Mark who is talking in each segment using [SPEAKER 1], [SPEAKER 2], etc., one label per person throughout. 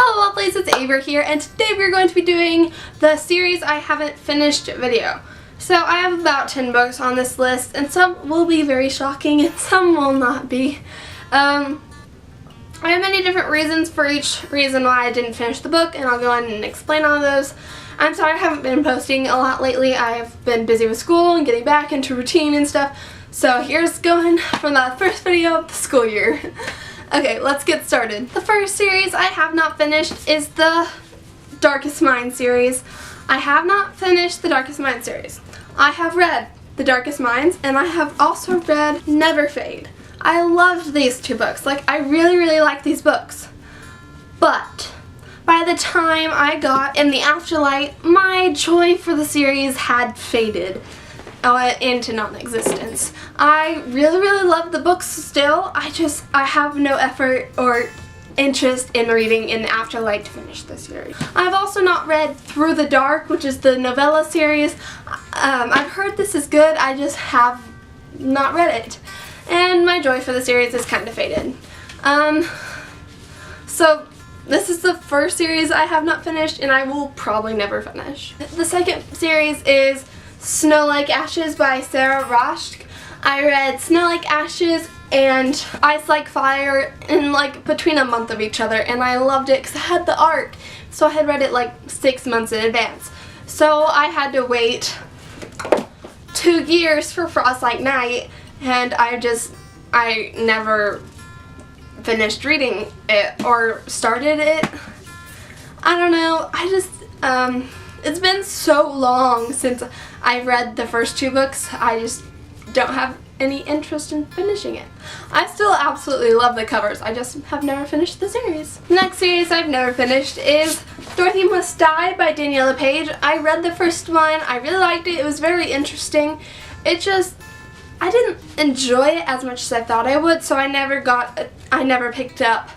[SPEAKER 1] Hello lovelies, it's Ava here, and today we're going to be doing the series I haven't finished video. So I have about 10 books on this list, and some will be very shocking and some will not be. I have many different reasons for each reason why I didn't finish the book, and I'll go ahead and explain all those. I'm sorry I haven't been posting a lot lately. I've been busy with school and getting back into routine and stuff. So here's going from the first video of the school year. Okay, let's get started. The first series I have not finished is the Darkest Minds series. I have not finished the Darkest Minds series. I have read The Darkest Minds and I have also read Never Fade. I loved these two books. I really like these books. But by the time I got In the Afterlight, my joy for the series had faded into non-existence. I really love the books still. I have no effort or interest in reading In the Afterlight to finish the series. I've also not read Through the Dark, which is the novella series. I've heard this is good, I just have not read it. And my joy for the series is kind of faded. So this is the first series I have not finished and I will probably never finish. The second series is Snow Like Ashes by Sarah Raasch. I read Snow Like Ashes and Ice Like Fire in between a month of each other, and I loved it because I had the art. So I had read it 6 months in advance. So I had to wait 2 years for Frost Like Night, and I never finished reading it or started it. I don't know, it's been so long since I read the first 2 books, I just don't have any interest in finishing it. I still absolutely love the covers, I just have never finished the series. The next series I've never finished is Dorothy Must Die by Daniela Page. I read the first one, I really liked it, it was very interesting. I didn't enjoy it as much as I thought I would, so I never picked up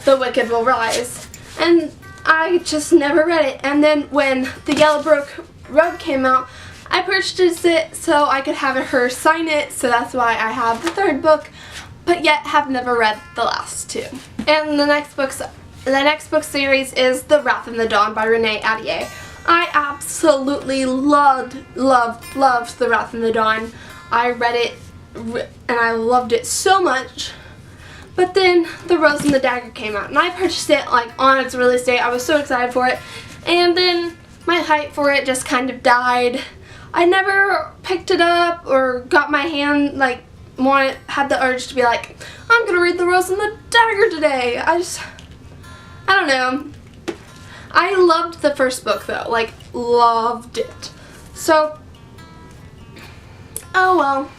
[SPEAKER 1] The Wicked Will Rise. And I just never read it. And then when The Yellow Brick Road came out, I purchased it so I could have her sign it, so that's why I have the 3rd book, but yet have never read the last 2. And the next book series is The Wrath in the Dawn by Renee Ahdieh. I absolutely loved The Wrath in the Dawn. I read it and I loved it so much. But then The Rose and the Dagger came out and I purchased it on its release date. I was so excited for it, and then my hype for it just kind of died. I never picked it up or got my hand had the urge to be I'm gonna read The Rose and the Dagger today. I don't know. I loved the first book though, loved it. So, oh well.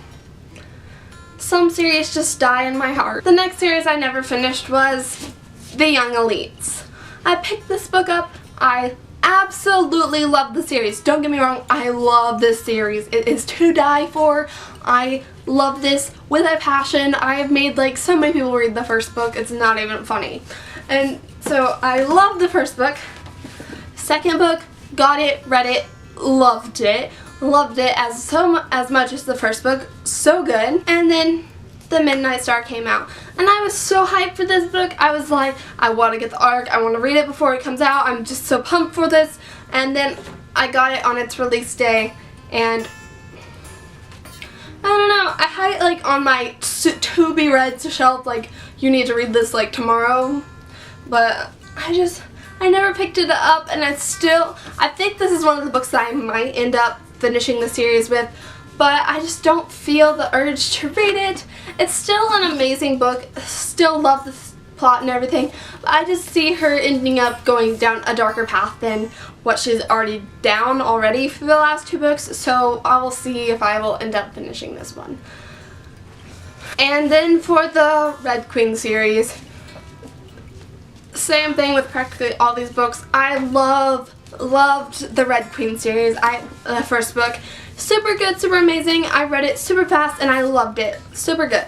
[SPEAKER 1] Some series just die in my heart. The next series I never finished was The Young Elites. I picked this book up. I absolutely love the series. Don't get me wrong, I love this series. It is to die for. I love this with a passion. I have made so many people read the first book, it's not even funny. And so I love the first book. Second book, got it, read it, loved it. Loved it as much as the first book, so good. And then The Midnight Star came out and I was so hyped for this book. I was I want to get the arc, I want to read it before it comes out, I'm just so pumped for this. And then I got it on its release day and I don't know, I had it on my to be read shelf, you need to read this tomorrow, but I never picked it up, and I think this is one of the books that I might end up finishing the series with, but I just don't feel the urge to read it. It's still an amazing book, still love the plot and everything, but I just see her ending up going down a darker path than what she's already down already for the last 2 books, so I will see if I will end up finishing this one. And then for the Red Queen series, same thing with practically all these books. I loved the Red Queen series. The first book, super good, super amazing. I read it super fast and I loved it. Super good.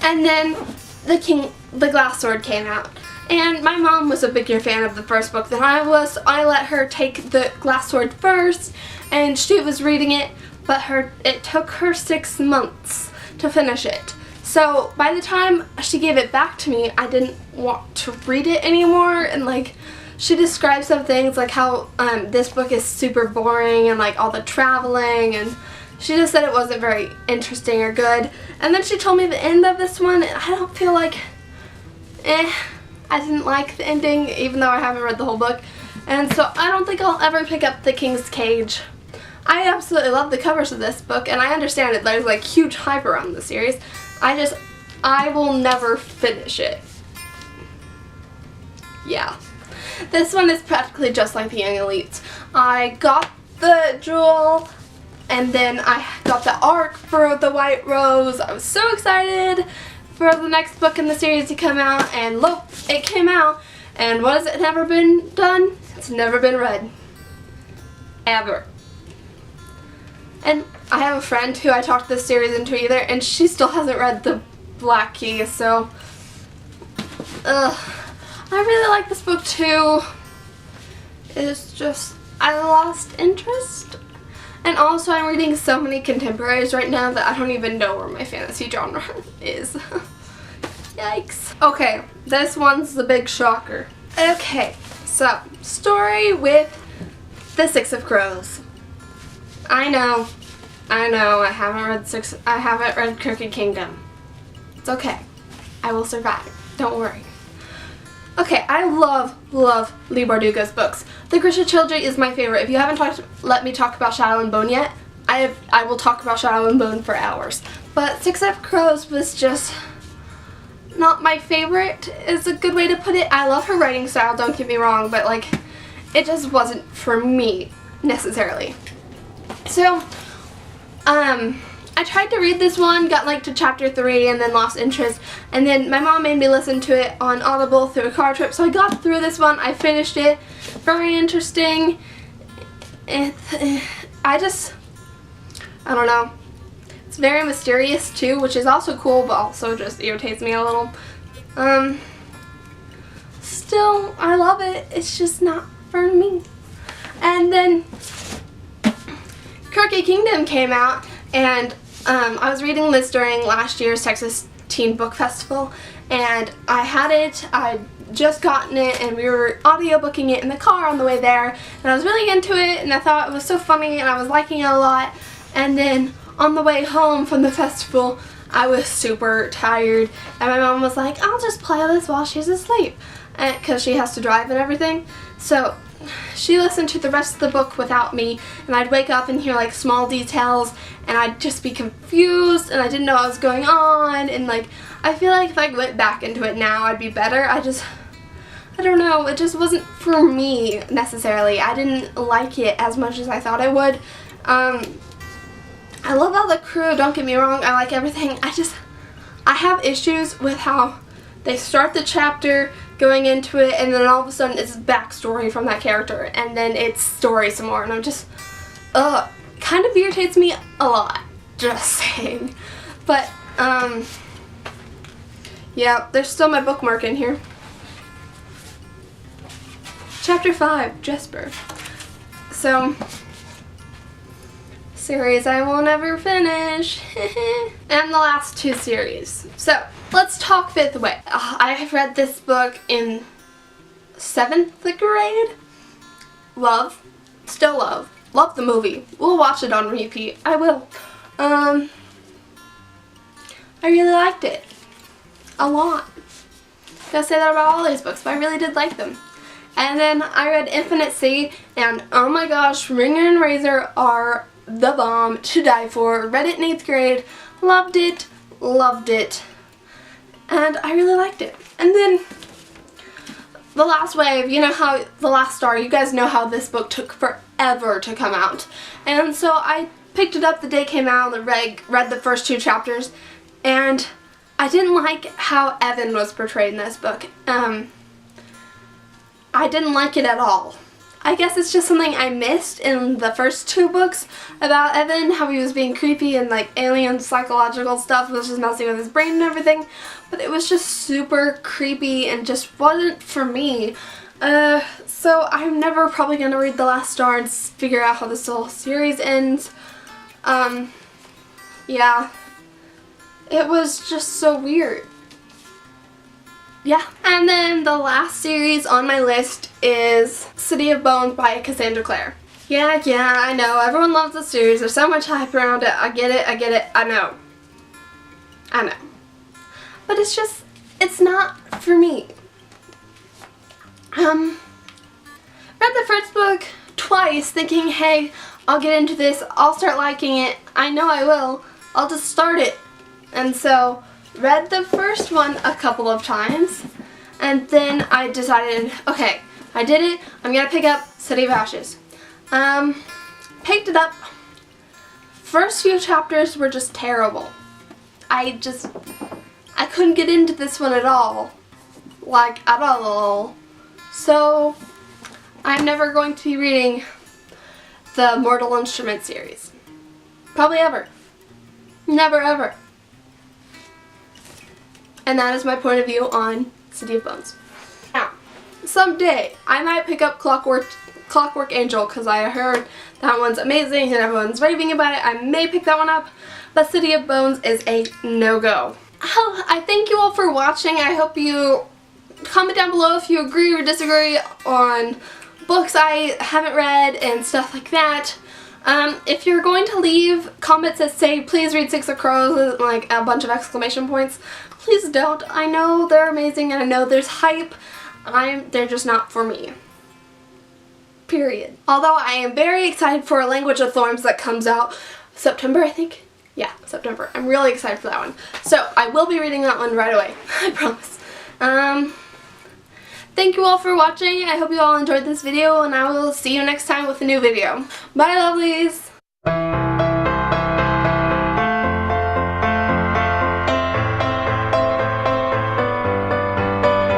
[SPEAKER 1] And then The Glass Sword came out. And my mom was a bigger fan of the first book than I was. So I let her take The Glass Sword first and she was reading it, but it took her 6 months to finish it. So by the time she gave it back to me, I didn't want to read it anymore, and like she described some things like how this book is super boring and like all the traveling, and she just said it wasn't very interesting or good. And then she told me the end of this one, and I don't feel like, I didn't like the ending even though I haven't read the whole book. And so I don't think I'll ever pick up The King's Cage. I absolutely love the covers of this book, and I understand that there's like huge hype around the series. I will never finish it. Yeah. This one is practically just like The Young Elites. I got the jewel, and then I got the arc for the White Rose. I was so excited for the next book in the series to come out, and look, it came out. And what has it never been done? It's never been read. Ever. And I have a friend who I talked this series into either, and she still hasn't read The Black Key, so I really like this book too. It's just, I lost interest. And also I'm reading so many contemporaries right now that I don't even know where my fantasy genre is. Yikes. Okay, this one's the big shocker. Okay, so story with the Six of Crows. I know, I haven't read Crooked Kingdom. It's okay. I will survive. Don't worry. Okay, I love Leigh Bardugo's books. The Grisha Trilogy is my favorite. If you haven't let me talk about Shadow and Bone yet, I will talk about Shadow and Bone for hours. But Six of Crows was just not my favorite, is a good way to put it. I love her writing style, don't get me wrong, but like, it just wasn't for me, necessarily. So, I tried to read this one, got like to chapter 3 and then lost interest, and then my mom made me listen to it on Audible through a car trip, so I got through this one, I finished it, very interesting. I don't know. It's very mysterious too, which is also cool, but also just irritates me a little. Still, I love it. It's just not for me. And then Crooked Kingdom came out, and I was reading this during last year's Texas Teen Book Festival, and I had it. I'd just gotten it, and we were audiobooking it in the car on the way there, and I was really into it, and I thought it was so funny, and I was liking it a lot. And then on the way home from the festival, I was super tired, and my mom was like, I'll just play this while she's asleep, because she has to drive and everything. So she listened to the rest of the book without me, and I'd wake up and hear like small details, and I'd just be confused, and I didn't know what was going on, and like, I feel like if I went back into it now, I'd be better. I don't know, it just wasn't for me, necessarily. I didn't like it as much as I thought I would. I love all the crew, don't get me wrong, I like everything. I have issues with how they start the chapter going into it, and then all of a sudden it's backstory from that character, and then it's story some more, and I'm just, kind of irritates me a lot, just saying. But, yeah, there's still my bookmark in here. Chapter 5, Jesper. So, series I will never finish. And the last 2 series. So, let's talk Fifth Way. I read this book in 7th grade. Still love the movie. We'll watch it on repeat. I will. I really liked it. A lot. Gotta say that about all these books, but I really did like them. And then I read Infinite Sea, and oh my gosh, Ringer and Razor are the bomb to die for. Read it in 8th grade, loved it, and I really liked it. And then The Last Wave, you know how The Last Star, you guys know how this book took forever to come out. And so I picked it up the day it came out and read the first 2 chapters, and I didn't like how Evan was portrayed in this book. I didn't like it at all. I guess it's just something I missed in the first 2 books about Evan, how he was being creepy and like alien psychological stuff was just messing with his brain and everything, but it was just super creepy and just wasn't for me. So I'm never probably going to read The Last Star and figure out how this whole series ends. Yeah. It was just so weird. Yeah. And then the last series on my list is City of Bones by Cassandra Clare. Yeah, I know. Everyone loves the series. There's so much hype around it. I get it. I know. But it's not for me. Read the first book twice thinking, hey, I'll get into this. I'll start liking it. I know I will. I'll just start it. And so, read the first one a couple of times. And then I decided, okay, I did it. I'm going to pick up City of Ashes. Picked it up. First few chapters were just terrible. I couldn't get into this one at all. Like, at all. So, I'm never going to be reading the Mortal Instruments series. Probably ever. Never ever. And that is my point of view on City of Bones. Now, someday I might pick up Clockwork Angel because I heard that one's amazing and everyone's raving about it. I may pick that one up, but City of Bones is a no-go. I thank you all for watching. I hope you comment down below if you agree or disagree on books I haven't read and stuff like that. If you're going to leave comments that say, please read Six of Crows, like a bunch of exclamation points, please don't. I know they're amazing and I know there's hype. They're just not for me. Period. Although I am very excited for A Language of Thorns that comes out September, I think. Yeah, September. I'm really excited for that one. So I will be reading that one right away. I promise. Thank you all for watching. I hope you all enjoyed this video and I will see you next time with a new video. Bye, lovelies!